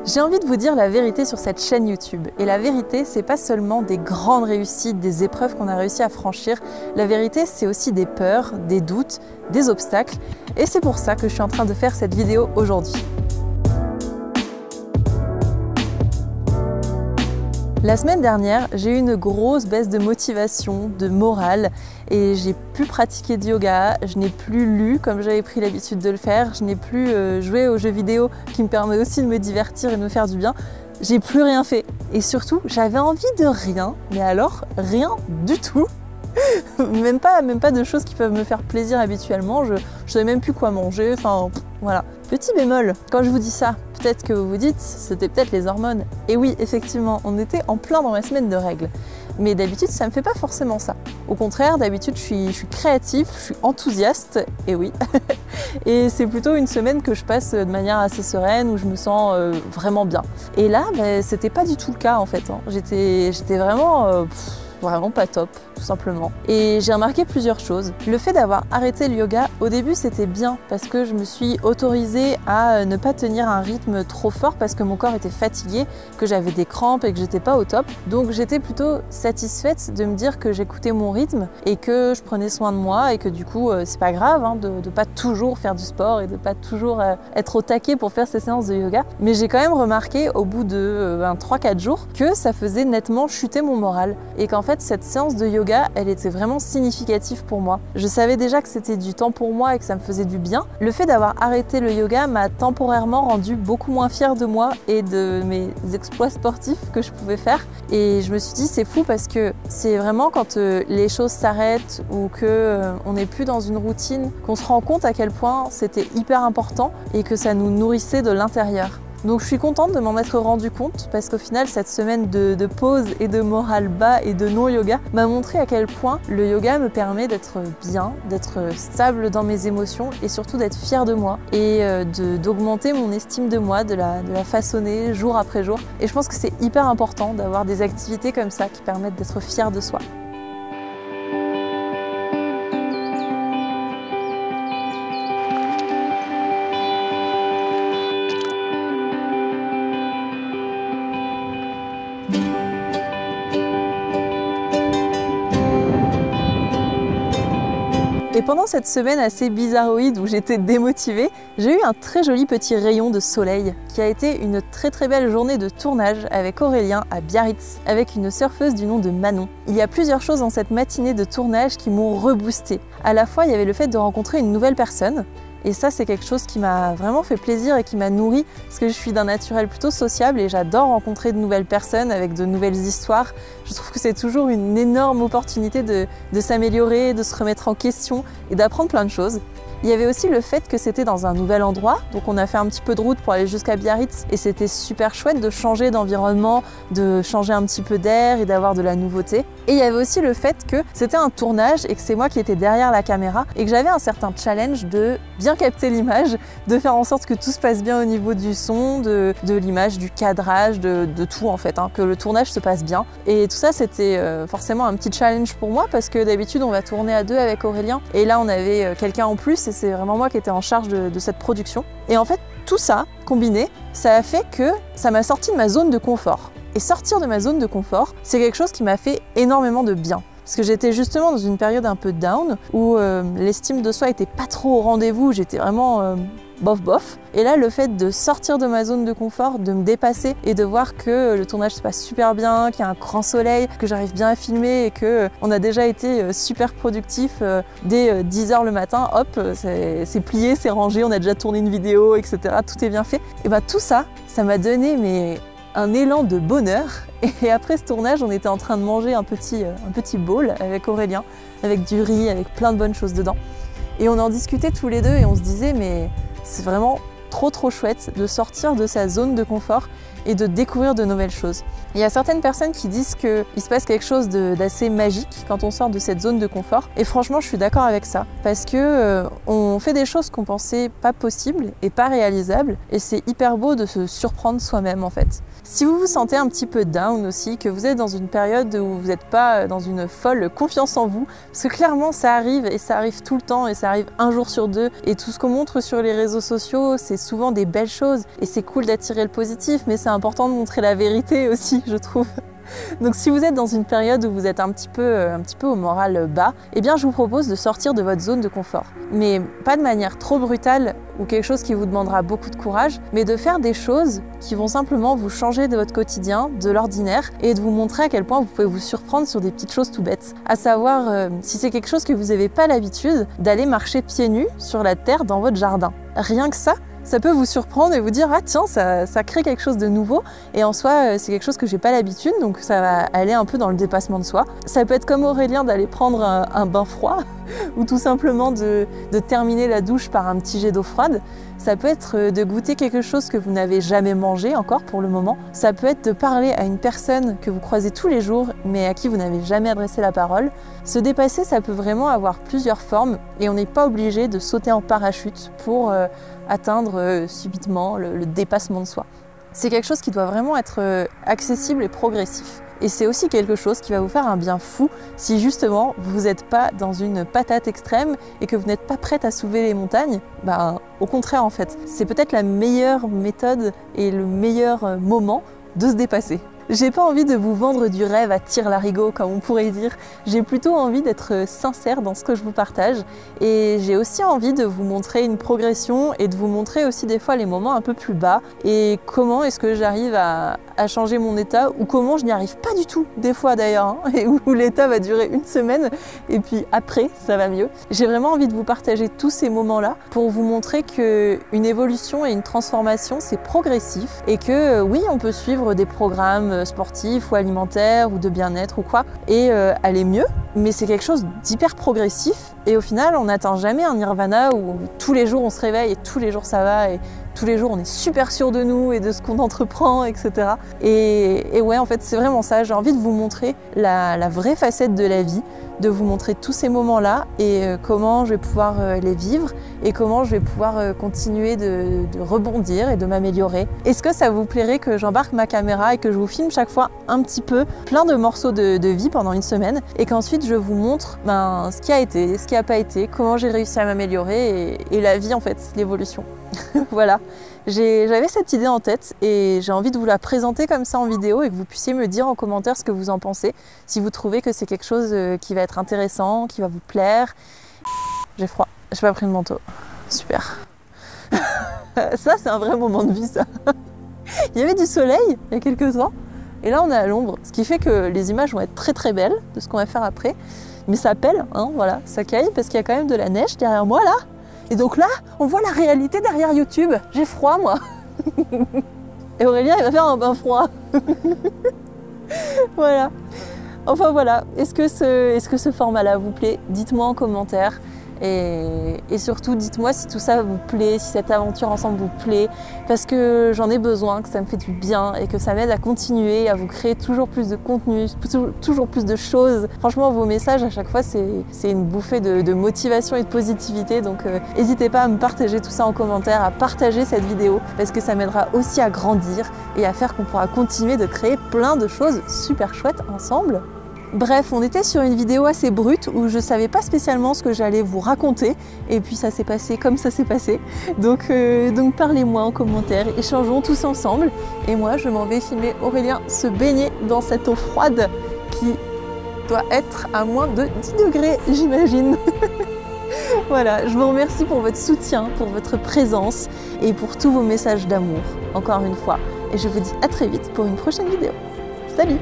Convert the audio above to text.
J'ai envie de vous dire la vérité sur cette chaîne YouTube. Et la vérité, c'est pas seulement des grandes réussites, des épreuves qu'on a réussi à franchir. La vérité, c'est aussi des peurs, des doutes, des obstacles. Et c'est pour ça que je suis en train de faire cette vidéo aujourd'hui. La semaine dernière, j'ai eu une grosse baisse de motivation, de morale et j'ai plus pratiqué de yoga, je n'ai plus lu comme j'avais pris l'habitude de le faire, je n'ai plus joué aux jeux vidéo qui me permet aussi de me divertir et de me faire du bien. J'ai plus rien fait et surtout, j'avais envie de rien, mais alors rien du tout. même pas de choses qui peuvent me faire plaisir habituellement, je savais même plus quoi manger, enfin voilà. Petit bémol, quand je vous dis ça, peut-être que vous vous dites, c'était peut-être les hormones. Et oui, effectivement, on était en plein dans ma semaine de règles. Mais d'habitude, ça me fait pas forcément ça. Au contraire, d'habitude, je suis créatif, je suis enthousiaste, et oui. Et c'est plutôt une semaine que je passe de manière assez sereine, où je me sens vraiment bien. Et là, c'était pas du tout le cas en fait. J'étais vraiment... vraiment pas top, tout simplement. Et j'ai remarqué plusieurs choses. Le fait d'avoir arrêté le yoga, au début c'était bien parce que je me suis autorisée à ne pas tenir un rythme trop fort parce que mon corps était fatigué, que j'avais des crampes et que j'étais pas au top. Donc j'étais plutôt satisfaite de me dire que j'écoutais mon rythme et que je prenais soin de moi et que du coup c'est pas grave de pas toujours faire du sport et de pas toujours être au taquet pour faire ces séances de yoga. Mais j'ai quand même remarqué au bout de 3-4 jours que ça faisait nettement chuter mon moral et qu'en fait cette séance de yoga, elle était vraiment significative pour moi. Je savais déjà que c'était du temps pour moi et que ça me faisait du bien. Le fait d'avoir arrêté le yoga m'a temporairement rendu beaucoup moins fière de moi et de mes exploits sportifs que je pouvais faire. Et je me suis dit, c'est fou parce que c'est vraiment quand les choses s'arrêtent ou qu'on n'est plus dans une routine qu'on se rend compte à quel point c'était hyper important et que ça nous nourrissait de l'intérieur. Donc je suis contente de m'en être rendu compte parce qu'au final cette semaine de pause et de morale bas et de non-yoga m'a montré à quel point le yoga me permet d'être bien, d'être stable dans mes émotions et surtout d'être fière de moi et d'augmenter mon estime de moi, de la façonner jour après jour. Et je pense que c'est hyper important d'avoir des activités comme ça qui permettent d'être fière de soi. Et pendant cette semaine assez bizarroïde où j'étais démotivée, j'ai eu un très joli petit rayon de soleil qui a été une très belle journée de tournage avec Aurélien à Biarritz, avec une surfeuse du nom de Manon. Il y a plusieurs choses dans cette matinée de tournage qui m'ont reboosté. À la fois, il y avait le fait de rencontrer une nouvelle personne, et ça, c'est quelque chose qui m'a vraiment fait plaisir et qui m'a nourrie parce que je suis d'un naturel plutôt sociable et j'adore rencontrer de nouvelles personnes avec de nouvelles histoires. Je trouve que c'est toujours une énorme opportunité de s'améliorer, de se remettre en question et d'apprendre plein de choses. Il y avait aussi le fait que c'était dans un nouvel endroit, donc on a fait un petit peu de route pour aller jusqu'à Biarritz et c'était super chouette de changer d'environnement, de changer un petit peu d'air et d'avoir de la nouveauté. Et il y avait aussi le fait que c'était un tournage et que c'est moi qui étais derrière la caméra et que j'avais un certain challenge de bien capter l'image, de faire en sorte que tout se passe bien au niveau du son, de l'image, du cadrage, de tout en fait, que le tournage se passe bien. Et tout ça c'était forcément un petit challenge pour moi parce que d'habitude on va tourner à deux avec Aurélien et là on avait quelqu'un en plus et c'est vraiment moi qui étais en charge de cette production. Et en fait tout ça combiné, ça a fait que ça m'a sorti de ma zone de confort. Et sortir de ma zone de confort, c'est quelque chose qui m'a fait énormément de bien. Parce que j'étais justement dans une période un peu down, où l'estime de soi était pas trop au rendez-vous, j'étais vraiment bof. Et là, le fait de sortir de ma zone de confort, de me dépasser et de voir que le tournage se passe super bien, qu'il y a un grand soleil, que j'arrive bien à filmer et qu'on a déjà été super productif dès 10h le matin, hop, c'est plié, c'est rangé, on a déjà tourné une vidéo, etc. Tout est bien fait. Et bah tout ça, ça m'a donné un élan de bonheur. Et après ce tournage, on était en train de manger un petit bowl avec Aurélien, avec du riz, avec plein de bonnes choses dedans. Et on en discutait tous les deux et on se disait mais c'est vraiment trop chouette de sortir de sa zone de confort et de découvrir de nouvelles choses. Il y a certaines personnes qui disent qu'il se passe quelque chose d'assez magique quand on sort de cette zone de confort. Et franchement, je suis d'accord avec ça. Parce que on fait des choses qu'on pensait pas possibles et pas réalisables. Et c'est hyper beau de se surprendre soi-même en fait. Si vous vous sentez un petit peu down aussi, que vous êtes dans une période où vous n'êtes pas dans une folle confiance en vous, parce que clairement ça arrive et ça arrive tout le temps et ça arrive un jour sur deux. Et tout ce qu'on montre sur les réseaux sociaux, c'est souvent des belles choses. Et c'est cool d'attirer le positif, mais c'est important de montrer la vérité aussi, je trouve. Donc si vous êtes dans une période où vous êtes un petit peu au moral bas, eh bien je vous propose de sortir de votre zone de confort. Mais pas de manière trop brutale ou quelque chose qui vous demandera beaucoup de courage, mais de faire des choses qui vont simplement vous changer de votre quotidien, de l'ordinaire, et de vous montrer à quel point vous pouvez vous surprendre sur des petites choses tout bêtes. À savoir, si c'est quelque chose que vous n'avez pas l'habitude, d'aller marcher pieds nus sur la terre dans votre jardin. Rien que ça peut vous surprendre et vous dire « Ah tiens, ça crée quelque chose de nouveau » et en soi, c'est quelque chose que j'ai pas l'habitude, donc ça va aller un peu dans le dépassement de soi. Ça peut être comme Aurélien d'aller prendre un bain froid ou tout simplement de terminer la douche par un petit jet d'eau froide. Ça peut être de goûter quelque chose que vous n'avez jamais mangé encore pour le moment. Ça peut être de parler à une personne que vous croisez tous les jours mais à qui vous n'avez jamais adressé la parole. Se dépasser, ça peut vraiment avoir plusieurs formes et on n'est pas obligé de sauter en parachute pour atteindre subitement le dépassement de soi. C'est quelque chose qui doit vraiment être accessible et progressif. Et c'est aussi quelque chose qui va vous faire un bien fou si justement vous n'êtes pas dans une patate extrême et que vous n'êtes pas prête à soulever les montagnes. Au contraire en fait, c'est peut-être la meilleure méthode et le meilleur moment de se dépasser. J'ai pas envie de vous vendre du rêve à tire-larigot, comme on pourrait dire. J'ai plutôt envie d'être sincère dans ce que je vous partage. Et j'ai aussi envie de vous montrer une progression et de vous montrer aussi des fois les moments un peu plus bas. Et comment est-ce que j'arrive à changer mon état ou comment je n'y arrive pas du tout, des fois d'ailleurs, hein, et où l'état va durer une semaine et puis après, ça va mieux. J'ai vraiment envie de vous partager tous ces moments-là pour vous montrer qu'une évolution et une transformation, c'est progressif et que oui, on peut suivre des programmes sportifs ou alimentaires ou de bien-être ou quoi et aller mieux, mais c'est quelque chose d'hyper progressif et au final, on n'atteint jamais un nirvana où tous les jours on se réveille et tous les jours ça va et tous les jours on est super sûr de nous et de ce qu'on entreprend, etc. Et ouais, en fait, c'est vraiment ça. J'ai envie de vous montrer la vraie facette de la vie, de vous montrer tous ces moments-là et comment je vais pouvoir les vivre et comment je vais pouvoir continuer de rebondir et de m'améliorer. Est-ce que ça vous plairait que j'embarque ma caméra et que je vous filme chaque fois un petit peu plein de morceaux de vie pendant une semaine et qu'ensuite je vous montre ce qui a été, ce qui n'a pas été, comment j'ai réussi à m'améliorer et la vie en fait, l'évolution. Voilà, j'avais cette idée en tête et j'ai envie de vous la présenter comme ça en vidéo et que vous puissiez me dire en commentaire ce que vous en pensez, si vous trouvez que c'est quelque chose qui va être intéressant, qui va vous plaire. J'ai froid, j'ai pas pris le manteau. Super. Ça, c'est un vrai moment de vie, ça. Il y avait du soleil il y a quelques temps et là on est à l'ombre, ce qui fait que les images vont être très très belles de ce qu'on va faire après. Mais ça pèle, hein, voilà, ça caille parce qu'il y a quand même de la neige derrière moi là. Et donc là, on voit la réalité derrière YouTube. J'ai froid, moi. Et Aurélien, il va faire un bain froid. Voilà. Enfin voilà, est-ce que ce format-là vous plaît? Dites-moi en commentaire. Et surtout, dites-moi si tout ça vous plaît, si cette aventure ensemble vous plaît, parce que j'en ai besoin, que ça me fait du bien et que ça m'aide à continuer, à vous créer toujours plus de contenu, toujours plus de choses. Franchement, vos messages à chaque fois, c'est une bouffée de motivation et de positivité, donc n'hésitez pas à me partager tout ça en commentaire, à partager cette vidéo, parce que ça m'aidera aussi à grandir et à faire qu'on pourra continuer de créer plein de choses super chouettes ensemble. Bref, on était sur une vidéo assez brute où je savais pas spécialement ce que j'allais vous raconter et puis ça s'est passé comme ça s'est passé. Donc parlez-moi en commentaire, échangeons tous ensemble et moi je m'en vais filmer Aurélien se baigner dans cette eau froide qui doit être à moins de 10 degrés, j'imagine. Voilà, je vous remercie pour votre soutien, pour votre présence et pour tous vos messages d'amour, encore une fois. Et je vous dis à très vite pour une prochaine vidéo. Salut!